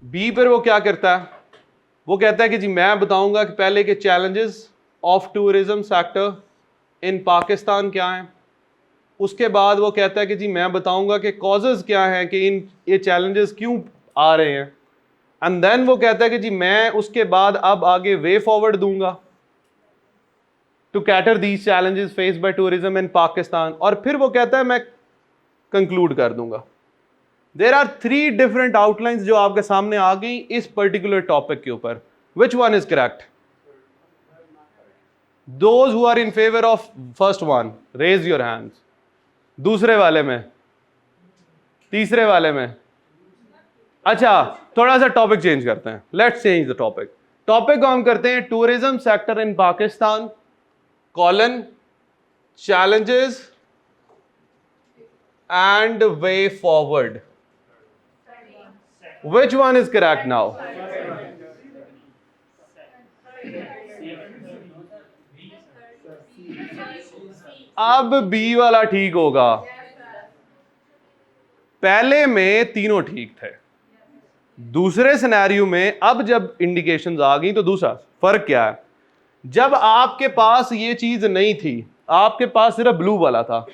B पर वो क्या करता है, वो कहता है कि जी मैं बताऊंगा कि पहले के challenges of tourism sector in Pakistan क्या हैं। उसके बाद वो कहता है कि जी मैं बताऊंगा कि कॉजेज क्या हैं कि ये चैलेंजेस क्यों आ रहे हैं। एंड देन वो कहता है कि जी मैं उसके बाद अब आगे वे फॉरवर्ड दूंगा to cater these challenges faced by tourism in Pakistan, और फिर वो कहता है मैं कंक्लूड कर दूंगा। देयर आर 3 डिफरेंट आउटलाइंस जो आपके सामने आ गई इस पर्टिकुलर टॉपिक के ऊपर। Which one is correct? Those who are in favour of first one raise your hands. दूसरे वाले में, तीसरे वाले में, अच्छा थोड़ा सा टॉपिक चेंज करते हैं, let's change the topic. Topic को हम करते हैं tourism sector in Pakistan colon challenges and way forward. Which one is correct now? अब बी वाला ठीक होगा। पहले में तीनों ठीक थे, दूसरे सिनेरियो में अब जब इंडिकेशंस आ गई तो दूसरा फर्क क्या है, जब आपके पास ये चीज नहीं थी, आपके पास सिर्फ ब्लू वाला था,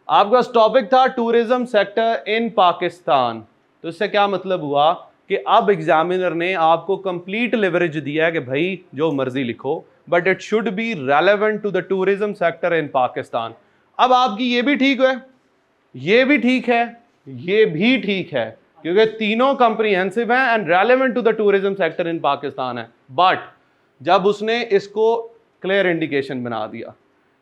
आपके पास टॉपिक था टूरिज्म सेक्टर इन पाकिस्तान, तो इससे क्या मतलब हुआ कि अब एग्जामिनर ने आपको कंप्लीट लिवरेज दिया है कि भाई जो मर्जी लिखो but it should be relevant to the tourism sector in Pakistan. अब आपकी ये भी ठीक है, ये भी ठीक है, ये भी ठीक है, क्योंकि तीनों कंप्रीहेंसिव हैं and relevant to the tourism sector in Pakistan है। बट जब उसने इसको क्लियर इंडिकेशन बना दिया,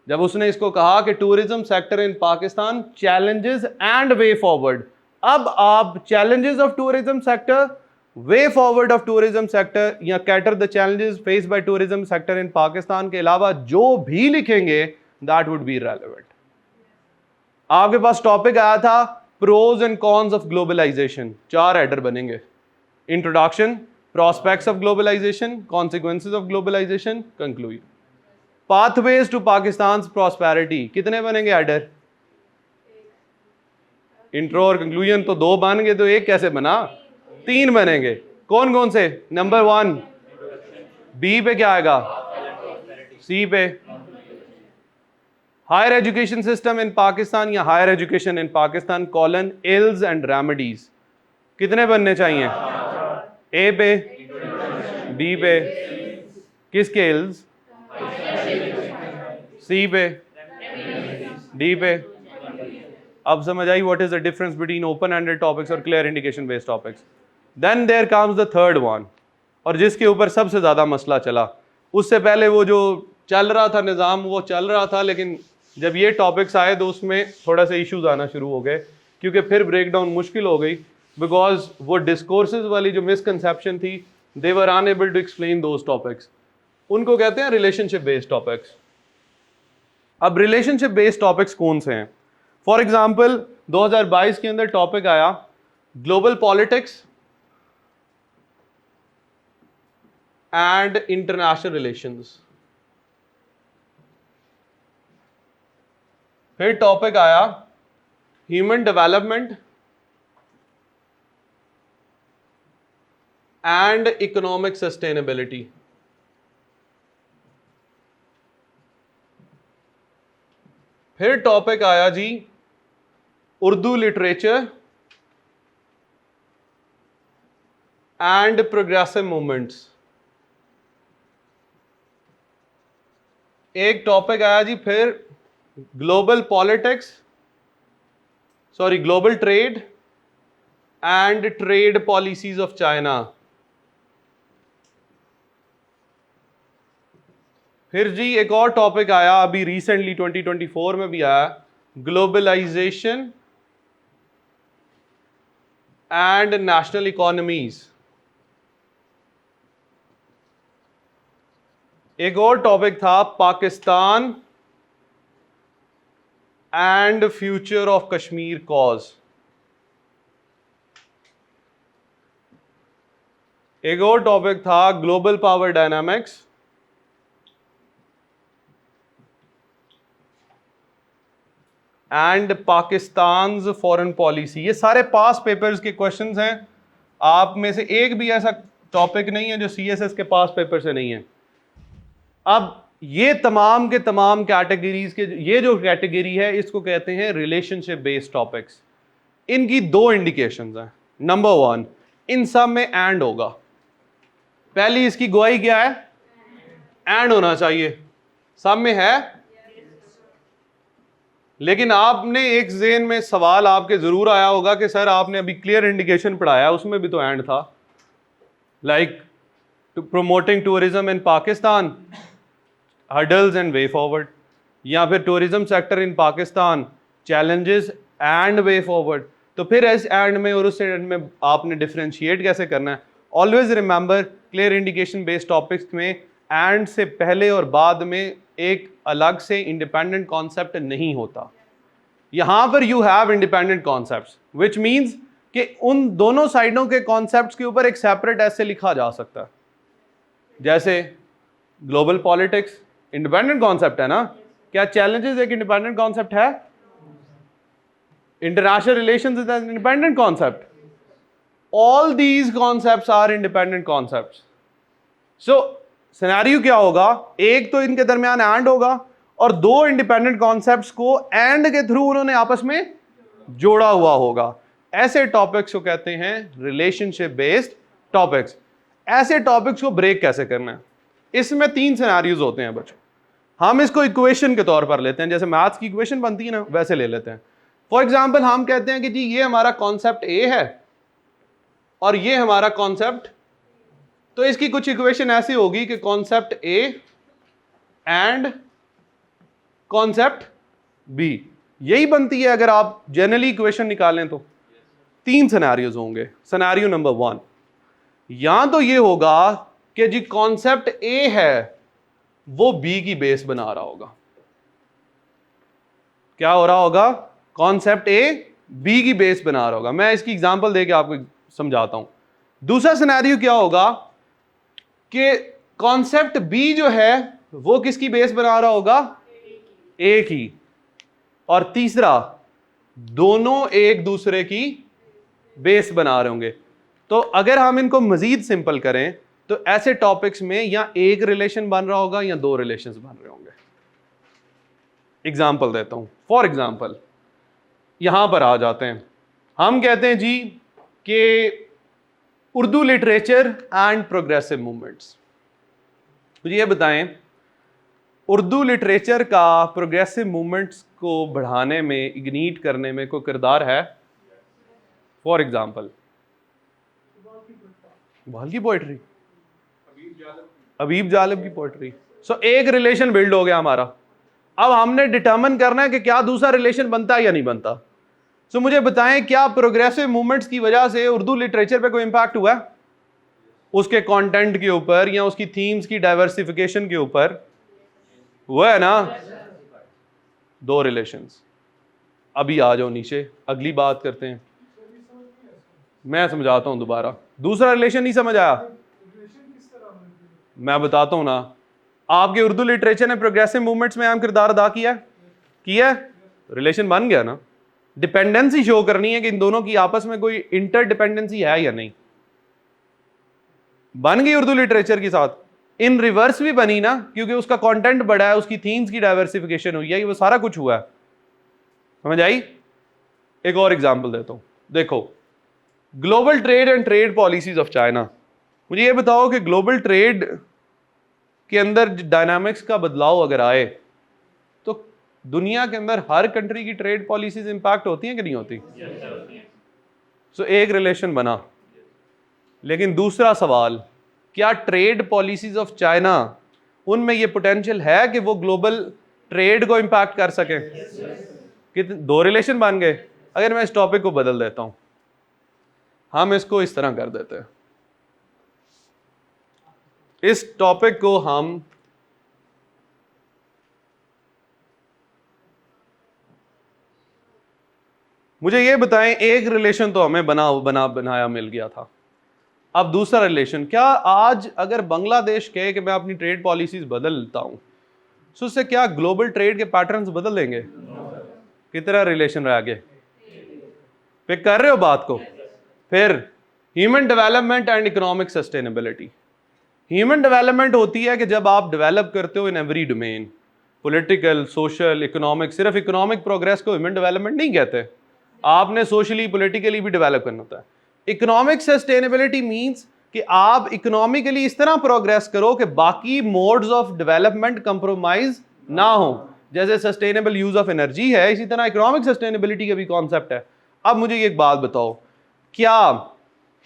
जब उसने इसको कहा कि tourism sector in Pakistan challenges and way forward, अब आप challenges of tourism sector, way forward of tourism sector या cater the challenges faced by tourism sector in Pakistan के अलावा जो भी लिखेंगे दैट वुड बी रेलेवेंट। आपके पास टॉपिक आया था pros and cons of globalization, 4 header बनेंगे, introduction, prospects of globalization, consequences of globalization, conclusion, pathways to Pakistan's prosperity, कितने बनेंगे हेडर? इंट्रो और कंक्लूजन तो 2 बन गए, तो एक कैसे बना? 3 बनेंगे। कौन कौन से? नंबर 1 बी पे क्या आएगा? सी पे higher education system in Pakistan या higher education in Pakistan colon ills and remedies, कितने बनने चाहिए? ए पे, बी पे, किसके इल्स? सी पे, डी पे। अब समझ आई what is the difference between open ended topics और clear indication based topics. Then there comes the third one, और जिसके ऊपर सबसे ज्यादा मसला चला। उससे पहले वो जो चल रहा था निज़ाम वो चल रहा था, लेकिन जब ये टॉपिक्स आए तो उसमें थोड़ा सा इश्यूज आना शुरू हो गए, क्योंकि फिर ब्रेकडाउन मुश्किल हो गई, बिकॉज वो डिस्कोर्सेज वाली जो मिसकंसेप्शन थी, they were unable to explain those topics. उनको कहते हैं रिलेशनशिप बेस्ड टॉपिक्स। अब रिलेशनशिप बेस्ड टॉपिक्स कौन से हैं? फॉर एग्जाम्पल 2022 के अंदर टॉपिक आया global politics and international relations. फिर टॉपिक आया human development and economic sustainability. फिर टॉपिक आया जी Urdu literature and progressive movements. एक टॉपिक आया जी फिर global politics, sorry global trade and trade policies of China. फिर जी एक और टॉपिक आया अभी रिसेंटली 2024 में भी आया, ग्लोबलाइजेशन एंड नेशनल इकोनॉमीज। एक और टॉपिक था Pakistan and future of Kashmir cause. एक और टॉपिक था global power dynamics and Pakistan foreign policy. ये सारे पास पेपर्स के क्वेश्चंस हैं आप में से एक भी ऐसा टॉपिक नहीं है जो सीएसएस के पास पेपर से नहीं है। अब ये तमाम के तमाम कैटेगरीज के, ये जो कैटेगरी है इसको कहते हैं रिलेशनशिप बेस्ड टॉपिक्स। इनकी दो इंडिकेशंस हैं। नंबर वन, इन सब में एंड होगा। पहली इसकी गवाही क्या है? एंड होना चाहिए। सब में है, लेकिन आपने एक ज़हन में सवाल आपके जरूर आया होगा कि सर आपने अभी क्लियर इंडिकेशन पढ़ाया, उसमें भी तो एंड था। Like promoting tourism in Pakistan, hurdles and way forward, या फिर tourism sector in Pakistan, challenges and way forward. तो फिर इस एंड में और उस एंड में आपने डिफरेंशिएट कैसे करना है? Always remember, clear indication based topics में एंड से पहले और बाद में एक अलग से इंडिपेंडेंट कॉन्सेप्ट नहीं होता। यहां पर you have independent concepts, which means कि उन दोनों साइडों के कॉन्सेप्ट्स के ऊपर एक सेपरेट ऐसे लिखा जा सकता है। जैसे ग्लोबल पॉलिटिक्स इंडिपेंडेंट कॉन्सेप्ट है ना? क्या चैलेंजेस एक इंडिपेंडेंट कॉन्सेप्ट है? International relations is an independent concept. All these concepts are independent concepts. So scenario क्या होगा? एक तो इनके दरमियान एंड होगा और दो इंडिपेंडेंट कॉन्सेप्ट्स को एंड के थ्रू उन्होंने आपस में जोड़ा हुआ होगा। ऐसे टॉपिक्स को कहते हैं रिलेशनशिप बेस्ड टॉपिक्स। ऐसे टॉपिक्स को ब्रेक कैसे करना है? इसमें तीन सिनेरियोज होते हैं बच्चों। हम इसको इक्वेशन के तौर पर लेते हैं, जैसे मैथ्स की इक्वेशन बनती है ना, वैसे ले लेते हैं। फॉर एग्जाम्पल हम कहते हैं कि जी ये हमारा कॉन्सेप्ट ए है और ये हमारा कॉन्सेप्ट, तो इसकी कुछ इक्वेशन ऐसी होगी कि concept A and concept B, यही बनती है अगर आप जनरली इक्वेशन निकालें तो। तीन सिनेरियोज होंगे। सिनेरियो नंबर वन, या तो ये होगा कि जी कॉन्सेप्ट ए है वो बी की बेस बना रहा होगा। क्या हो रहा होगा? कॉन्सेप्ट ए बी की बेस बना रहा होगा। मैं इसकी एग्जांपल देके आपको समझाता हूं। दूसरा सिनेरियो क्या होगा कि कॉन्सेप्ट बी जो है वो किसकी बेस बना रहा होगा? ए की। और तीसरा, दोनों एक दूसरे की बेस बना रहे होंगे। तो अगर हम इनको मजीद सिंपल करें तो ऐसे टॉपिक्स में या एक रिलेशन बन रहा होगा या दो रिलेशंस बन रहे होंगे। एग्जांपल देता हूं। फॉर एग्जांपल यहां पर आ जाते हैं। हम कहते हैं जी कि Urdu literature and progressive movements. मुझे ये बताएं, उर्दू लिटरेचर का प्रोग्रेसिव मूवमेंट्स को बढ़ाने में, इग्नीट करने में कोई किरदार है? फॉर एग्जांपल इकबाल की पोइट्री, हबीब जालिब की पोइट्री। सो एक रिलेशन बिल्ड हो गया हमारा। अब हमने डिटरमिन करना है कि क्या दूसरा रिलेशन बनता है या नहीं बनता। सो मुझे बताएं, क्या प्रोग्रेसिव मूवमेंट्स की वजह से उर्दू लिटरेचर पे कोई इंपैक्ट हुआ है? उसके कंटेंट के ऊपर या उसकी थीम्स की डाइवर्सिफिकेशन के ऊपर हुआ है ना? दो रिलेशंस। अभी आ जाओ नीचे, अगली बात करते हैं। मैं समझाता हूं दोबारा। दूसरा रिलेशन नहीं समझ आया? मैं बताता हूं ना। आपके उर्दू लिटरेचर ने प्रोग्रेसिव मूवमेंट्स में अहम किरदार अदा किया है। रिलेशन बन गया ना। डिपेंडेंसी शो करनी है कि इन दोनों की आपस में कोई इंटर डिपेंडेंसी है या नहीं। बन गई उर्दू लिटरेचर के साथ। इन रिवर्स भी बनी ना, क्योंकि उसका कंटेंट बढ़ा है, उसकी थीम्स की डाइवर्सिफिकेशन हुई है, वो सारा कुछ हुआ है। समझ आई? एक और एग्जांपल देता हूं। देखो, global trade and trade policies of China. मुझे ये बताओ कि ग्लोबल ट्रेड के अंदर डायनामिक्स का बदलाव अगर आए तो दुनिया के अंदर हर कंट्री की ट्रेड पॉलिसीज इंपैक्ट होती हैं कि नहीं होती? सो एक रिलेशन बना। लेकिन दूसरा सवाल, क्या ट्रेड पॉलिसीज ऑफ चाइना, उनमें ये पोटेंशियल है कि वो ग्लोबल ट्रेड को इंपैक्ट कर सके? कितने दो रिलेशन बन गए। अगर मैं इस टॉपिक को बदल देता हूं, हम इसको इस तरह कर देते हैं। इस टॉपिक को हम मुझे ये बताएं, एक रिलेशन तो हमें बनाया मिल गया था। अब दूसरा रिलेशन, क्या आज अगर बांग्लादेश कहे कि मैं अपनी ट्रेड पॉलिसीज बदलता हूं, तो उससे क्या ग्लोबल ट्रेड के पैटर्न्स बदल देंगे? कितना रिलेशन रह गए? पिक कर रहे हो बात को? फिर human development and economic sustainability. Human development होती है कि जब आप डेवलप करते हो in every domain, political, social, economic. सिर्फ इकोनॉमिक प्रोग्रेस को ह्यूमन डेवलपमेंट नहीं कहते, आपने सोशली पॉलिटिकली भी डेवलप करना होता है। इकोनॉमिक सस्टेनेबिलिटी मींस कि आप इकोनॉमिकली इस तरह प्रोग्रेस करो कि बाकी मोड्स ऑफ डेवलपमेंट कंप्रोमाइज ना हो। जैसे सस्टेनेबल यूज ऑफ एनर्जी है, इसी तरह इकोनॉमिक सस्टेनेबिलिटी का भी कॉन्सेप्ट है। अब मुझे एक बात बताओ, क्या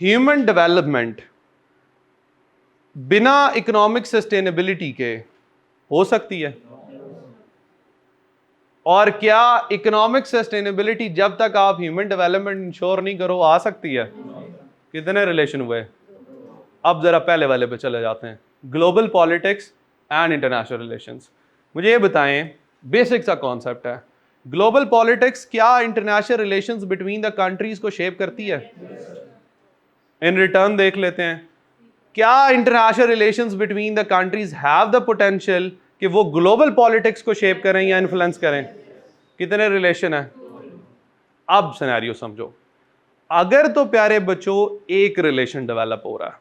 ह्यूमन डेवलपमेंट बिना इकोनॉमिक सस्टेनेबिलिटी के हो सकती है? और क्या इकोनॉमिक सस्टेनेबिलिटी जब तक आप ह्यूमन डेवलपमेंट इंश्योर नहीं करो आ सकती है? कितने रिलेशन हुए? अब जरा पहले वाले पे चले जाते हैं, global politics and international relations. मुझे ये बताएं, बेसिक सा कॉन्सेप्ट है, ग्लोबल पॉलिटिक्स क्या international relations between the countries को शेप करती है? इन रिटर्न देख लेते हैं, क्या international relations between the countries have the potential कि वो ग्लोबल पॉलिटिक्स को शेप करें या इन्फ्लुएंस करें? कितने रिलेशन है? अब सिनेरियो समझो, अगर तो प्यारे बच्चों एक रिलेशन डेवलप हो रहा है,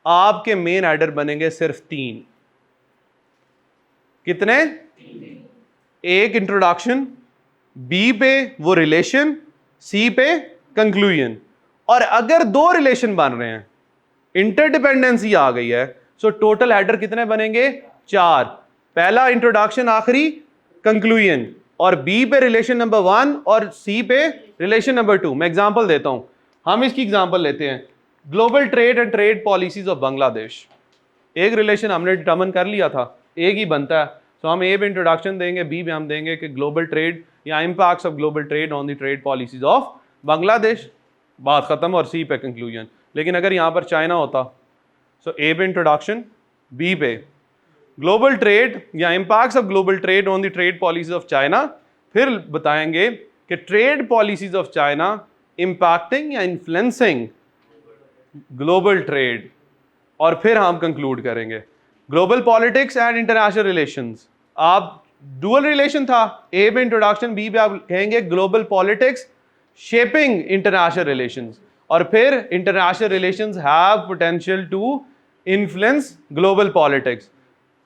आपके मेन एडर बनेंगे सिर्फ 3। कितने? एक इंट्रोडक्शन, बी पे वो रिलेशन, सी पे कंक्लूजन। और अगर 2 रिलेशन बन रहे हैं, इंटरडिपेंडेंसी आ गई है, सो टोटल हेडर कितने बनेंगे? 4। पहला इंट्रोडक्शन, आखिरी कंक्लूजन, और बी पे रिलेशन नंबर 1 और सी पे रिलेशन नंबर 2। मैं एग्जांपल देता हूं, हम इसकी एग्जांपल लेते हैं, global trade and trade policies of Bangladesh. एक रिलेशन हमने डिटर्मिन कर लिया था, एक ही बनता है, तो हम ए पे इंट्रोडक्शन देंगे, बी पे हम देंगे कि ग्लोबल ट्रेड या impacts of global trade on the trade policies of Bangladesh, बात खत्म, और सी पे कंक्लूजन। लेकिन अगर यहाँ पर चाइना होता, सो ए पे इंट्रोडक्शन, बी पे ग्लोबल ट्रेड या impacts of global trade on the trade policies of China, फिर बताएंगे कि trade policies of China impacting या इन्फ्लुएंसिंग ग्लोबल ट्रेड, और फिर हम कंक्लूड करेंगे global politics and international relations. आप डुअल रिलेशन था, ए पे इंट्रोडक्शन, बी पे आप कहेंगे global politics shaping international relations, और फिर international relations have potential to influence global politics.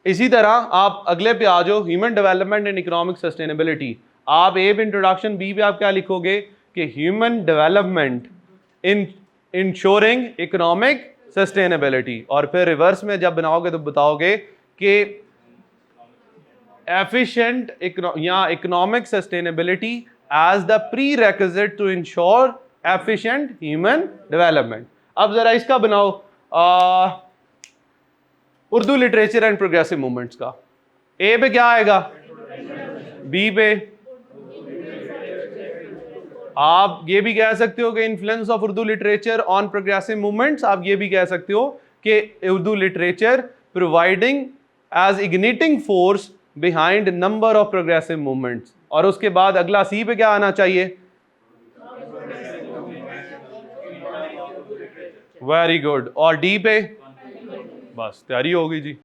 इसी तरह आप अगले पे आ जाओ, human development and economic sustainability. आप ए पे इंट्रोडक्शन, बी पे आप क्या लिखोगे कि human development in ensuring economic sustainability, और फिर रिवर्स में जब बनाओगे तो बताओगे कि एफिशिएंट या economic sustainability as the prerequisite to ensure efficient human development. अब जरा इसका बनाओ, Urdu literature and progressive movements का। ए पे क्या आएगा? बी पे आप ये भी कह सकते हो कि influence of Urdu literature on progressive movements. आप ये भी कह सकते हो कि Urdu literature providing as igniting force behind number of progressive movements. और उसके बाद अगला सी पे क्या आना चाहिए? Very good. और डी पे? बस तैयारी होगी जी।